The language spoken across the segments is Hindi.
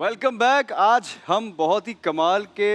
Welcome back. आज हम बहुत ही कमाल के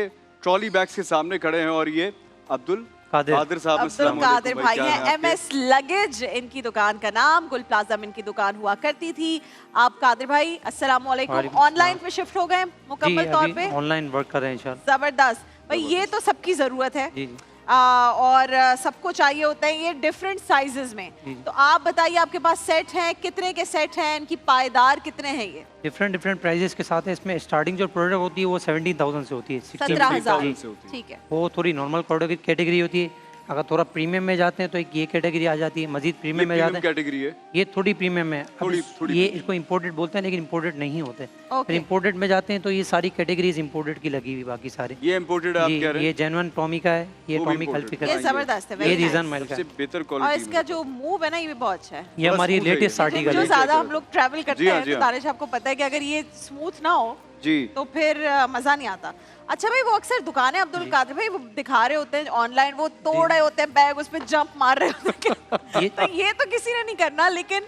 ट्रॉली बैग्स के सामने खड़े हैं और ये अब्दुल कादिर साहब। अब्दुल कादिर भाई हैं। MS लगेज इनकी दुकान का नाम, गुल प्लाजा में इनकी दुकान हुआ करती थी। आप कादिर भाई अस्सलाम वालेकुम। ऑनलाइन पे शिफ्ट हो गए मुकम्मल तौर पे? ऑनलाइन वर्क कर रहे हैं इंशाल्लाह। जबरदस्त भाई, ये तो सबकी जरूरत है जी। और सबको चाहिए होता है ये डिफरेंट साइजेस में। तो आप बताइए आपके पास सेट हैं, कितने के सेट हैं, इनकी पायदार कितने हैं? ये डिफरेंट प्राइजेस के साथ है। इसमें स्टार्टिंग जो प्रोडक्ट होती है वो 17,000 से होती है। 17,000 ठीक है। वो थोड़ी नॉर्मल प्रोडक्ट कैटेगरी होती है। अगर थोड़ा प्रीमियम में जाते हैं तो एक ये कैटेगरी आ जाती है। मजीद प्रीमियम में जाते हैं कैटेगरी है, ये थोड़ी प्रीमियम है। थोड़ी ये इसको इम्पोर्टेड बोलते हैं लेकिन इम्पोर्टेड नहीं होते। Okay. फिर इम्पोर्टेड में जाते हैं तो ये सारी कैटेगरीज इम्पोर्टेड की लगी हुई, बाकी सारे ये इम्पोर्टेड आप कह रहे हैं। ये जेन्युइन टॉमी का है, ये वो भी टॉमी imported खल्फी का ये है, जबरदस्त है, ये very रीजन nice। माइल का है। सबसे बेहतर और क्वालिटी इसका जो मूव है ना, ये भी बहुत अच्छा है। ये हमारी smooth है लेटेस्ट ये। आर्टिकल जो है। ज्यादा हम लोग ट्रैवल करते जी हाँ, हैं जी तो हाँ। दानिश आपको पता है कि अगर ये स्मूथ ना हो जी तो फिर मजा नहीं आता। अच्छा भाई, वो अक्सर दुकानें अब्दुल कादिर भाई वो दिखा रहे होते हैं ऑनलाइन, वो तोड़ रहे होते हैं बैग, उस पे जंप मार रहे होते हैं तो ये तो किसी ने नहीं करना, लेकिन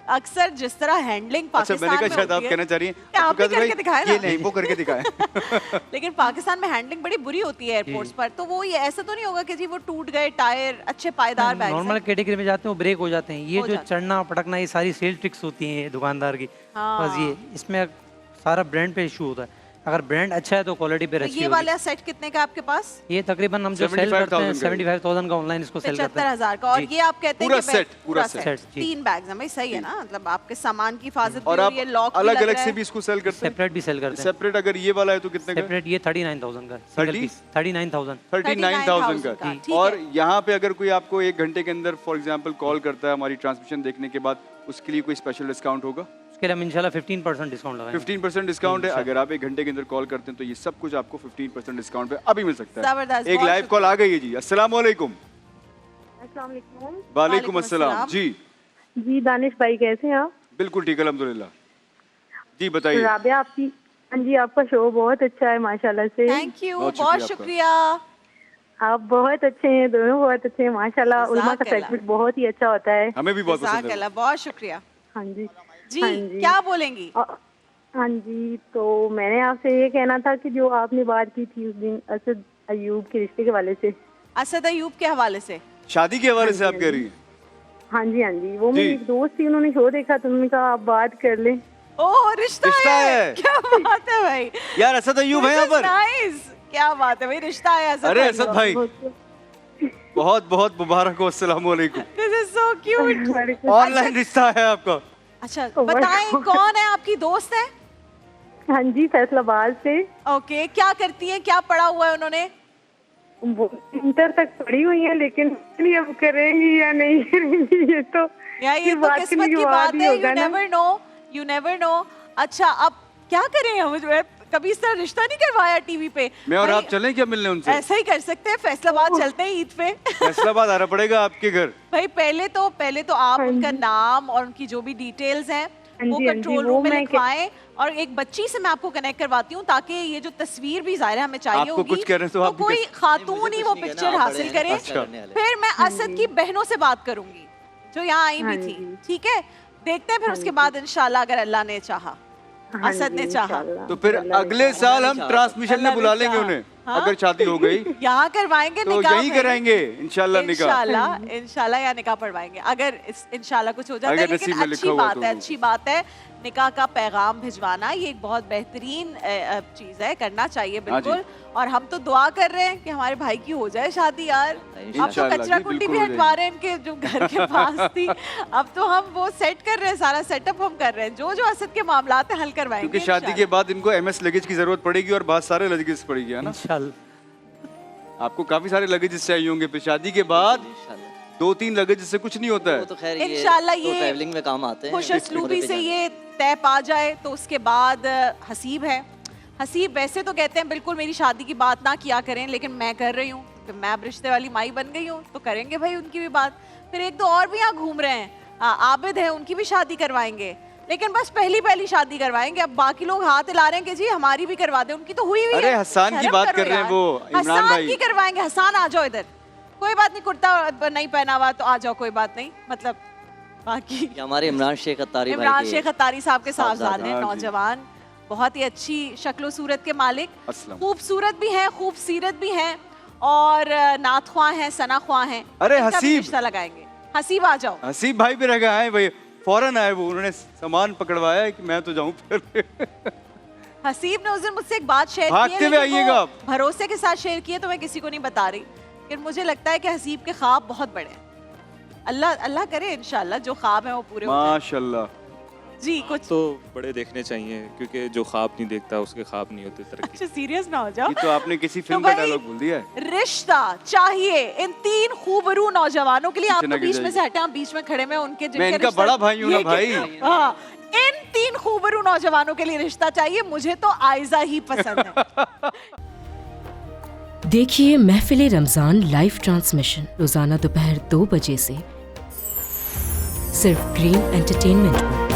अक्सर जिस तरह हैंडलिंग अच्छा, मैंने पाकिस्तान कहा में शायद आप होती कहना है, चाह रही हैं क्या आप भी अब्दुल कादिर करके भाई, दिखाएं ये ना? नहीं, वो करके दिखाएं। लेकिन पाकिस्तान में हैंडलिंग बड़ी बुरी होती है एयरपोर्ट्स पर, तो वो ये ऐसा तो नहीं होगा कि जी वो टूट गए टायर, अच्छे पायदार बैग नॉर्मल कैटेगरी में जाते हैं वो ब्रेक हो जाते हैं। ये हो जो जाते चढ़ना पटकना ये सारी सेल ट्रिक्स होती हैं दुकानदार की। हाँ। बस ये इसमें सारा ब्रांड पे इशू होता है। अगर ब्रांड अच्छा है तो क्वालिटी पे तो अच्छी ये होगी। वाला सेट कितने का आपके पास? ये तकरीबन हम जो सेल करते हैं 75,000 का ऑनलाइन इसको सेल करते हैं। 75,000 का। और जी। ये आप कहते हैं पूरा कि सेट, पूरा सेट सेट, जी। 3 बैग्स हैं भाई, सही है ना? मतलब आपके सामान की हिफाजत भी और हो आप रही है, लॉक भी अलग लग अलग रहा से है। भी इसको सेल करते हैं? सेपरेट भी सेल करते हैं। सेपरेट अगर ये वाला है तो कितने का? सेपरेट ये 39,000 का सिंगल 30? पीस 39,000। 39,000 का, का। ठीक और है। यहाँ पे अगर कोई आपको 1 घंटे के अंदर फॉर एग्जांपल कॉल करता है हमारी ट्रांसमिशन देखने के बाद, उसके लिए कोई स्पेशल डिस्काउंट होगा? उसके लिए हम इंशाल्लाह 15% डिस्काउंट लगाएंगे। 15% डिस्काउंट है। अगर आप 1 घंटे के अंदर कॉल करते हैं तो ये सब कुछ आपको 15% डिस्काउंट पे अभी मिल सकता है। जबरदस्त, एक बहुत लाइव कॉल आ गई है जी। अस्सलाम वालेकुम। अस्सलाम वालेकुम। वालेकुम अस्सलाम जी। जी दानिश भाई कैसे हैं आप? बिल्कुल ठीक, अल्हम्दुलिल्लाह। जी बताइए। राबिया आपकी, हाँ जी आपका शो बहुत अच्छा है माशाल्लाह से। थैंक यू, बहुत बहुत शुक्रिया शुक्रिया। आप बहुत अच्छे हैं, दोनों बहुत अच्छे हैं माशाल्लाह। उलमा का जज़ाकल्लाह। सेगमेंट बहुत ही अच्छा होता है। हमें भी बहुत पसंद है। जज़ाकल्लाह, बहुत शुक्रिया हाँ जी जी। हाँ जी। क्या बोलेंगी? हाँ जी, तो मैंने आपसे ये कहना था कि जो आपने बात की थी उस दिन असद अयूब के रिश्ते के हवाले से। असद अयूब के हवाले से? शादी के हवाले से आप कह रही हैं? हाँ जी हाँ जी, वो जी। मेरी एक दोस्त थी, उन्होंने शो देखा तो उन्होंने कहा आप बात कर लें। ओह, रिश्ता रिश्ता है। है। क्या बात है भाई, यार असद अयूब है यहाँ पर। नाइस, क्या बात है भाई, रिश्ता है असद। अरे असद भाई, बहुत बहुत मुबारक हो। अस्सलाम वालेकुम। This is so cute. Online रिश्ता है आपका? अच्छा बताएं, कौन है आपकी दोस्त है? हाँ जी, फैसलाबाद से। ओके, क्या करती है, क्या पढ़ा हुआ है उन्होंने? वो इंटर तक पढ़ी हुई है, लेकिन नहीं अब करेंगी या नहीं करेंगी ये तो यार ये फिर तो बात किस्मत करने की के बात बाद ही है। होगा यू ना। Never know, you never know. अच्छा अब क्या करें हम? कभी इस तरह रिश्ता नहीं करवाया टीवी पे। मैं और भाई, आप चलें क्या मिलने उनसे? ऐसा ही कर सकते हैं, फैसलाबाद चलते हैं ईद पे। फैसलाबाद आना पड़ेगा आपके घर। भाई पहले तो आप उनका नाम और उनकी जो भी डिटेल्स हैं वो कंट्रोल रूम में लिखवाएं, और एक बच्ची से मैं आपको कनेक्ट करवाती हूँ ताकि ये जो तस्वीर भी ज़ाहिर है हमें चाहिए आपको होगी, कुछ कह रहे हैं तो आप भी कोई कैसे- खातून ही वो पिक्चर हासिल करे। अच्छा। फिर मैं असद की बहनों से बात करूंगी जो यहाँ आई भी थी, ठीक है? देखते हैं फिर उसके बाद इंशाल्लाह अगर अल्लाह ने चाहा, असद ने चाहा तो फिर अगले साल हम ट्रांसमिशन में बुला लेंगे उन्हें। हाँ? अगर शादी हो गई यहाँ करवाएंगे तो निकाह यही में। कराएंगे इंशाल्लाह निकाह। इंशाल्लाह या निकाह पढ़वाएंगे अगर इंशाल्लाह कुछ हो जाता है। अगर नसीब लेकिन में लिखा अच्छी हुआ बात तो है, वो। अच्छी बात है। निकाह का पैगाम भिजवाना ये एक बहुत बेहतरीन चीज है, करना चाहिए बिल्कुल। और हम तो दुआ कर रहे हैं कि हमारे भाई की हो जाए शादी यार। अब तो इंशाल्लाह कचरा जी, कुंडी बिल्कुल भी हो हटवा रहे हैं इनके जो घर के पास थी। अब तो हम वो सेट कर रहे हैं, सारा सेटअप हम कर रहे हैं, जो जो असद के मामलात है हल करवाएंगे। क्योंकि शादी के बाद इनको MS लगेज की जरूरत पड़ेगी और बहुत सारे लगेज पड़ेगी, है ना? इंशाल्लाह आपको काफी सारे लगेज चाहिए होंगे फिर शादी के बाद। 2-3 लगेज से कुछ नहीं होता है। वो तो खैर इंशाल्लाह ये तो ये ट्रैवलिंग में काम आते हैं। खुशअस्लूबी से ये तय पा जाए तो उसके बाद हसीब है। हसीब वैसे तो कहते हैं बिल्कुल मेरी शादी की बात ना किया करें, लेकिन मैं कर रही हूँ, तो मैं अब रिश्ते वाली माई बन गई हूँ तो करेंगे भाई उनकी भी बात। फिर एक दो और भी यहाँ घूम रहे हैं, आबिद है, उनकी भी शादी करवाएंगे, लेकिन बस पहली शादी करवाएंगे। अब बाकी लोग हाथ हिला रहे हैं कि जी हमारी भी करवा दे, उनकी तो हुई हुई है। अरे हसन की बात कर रहे हैं वो, इमरान हसन भाई। की करवाएंगे। हसन आ जाओ इधर, कोई बात नहीं, कुर्ता नहीं पहना हुआ तो आ जाओ, कोई बात नहीं। मतलब बाकी हमारे इमरान शेख अत्तारी भाई इमरान के शेख अत्तारी साहब के साहबजादे हाँ जी। नौजवान, बहुत ही अच्छी शक्लो सूरत के मालिक, अस्सलाम। खूबसूरत भी हैं, खूबसीरत भी हैं और नात ख्वाह हैं, सना ख्वाह हैं। अरे इनका भी हसीब। रिश्ता लगाएंगे। हसीब आ जाओ। हसीब भाई भी रह गए हैं भाई, फौरन आए वो, उन्होंने सामान पकड़वाया है कि मैं तो जाऊं फिर। हसीब ने उस दिन मुझसे एक बात शेयर भागते की है, हुए लेकिन आइएगा वो आप। भरोसे के साथ शेयर की है तो मैं किसी को नहीं बता रही, लेकिन मुझे लगता है कि हसीब के ख्वाब बहुत बड़े हैं। अल्लाह करे इंशाल्लाह जो ख्वाब है वो पूरे हो जाएं। माशाल्लाह। जी कुछ तो बड़े देखने चाहिए, क्योंकि जो ख्वाब नहीं देखता उसके ख्वाब नहीं होते तरक्की। अच्छा सीरियस ना हो जाओ। ये तो आपने किसी तो फिल्म का भाई, डायलॉग बोल दिया है। रिश्ता चाहिए इन 3 खूबरू नौजवानों के लिए। आप पीछे तो ना गिर बीच में से जाइए। हटे, आप बीच में खड़े में उनके जिनके मैं इनका रिश्ता- बड़ा भाई हूं ना ये भाई। हाँ, इन 3 खूबरू नौजवानों के लिए रिश्ता चाहिए। मुझे तो आयजा ही पसंद है। देखिए महफिल रमजान लाइव ट्रांसमिशन रोजाना दोपहर 2 बजे से सिर्फ ग्रीन एंटरटेनमेंट पर।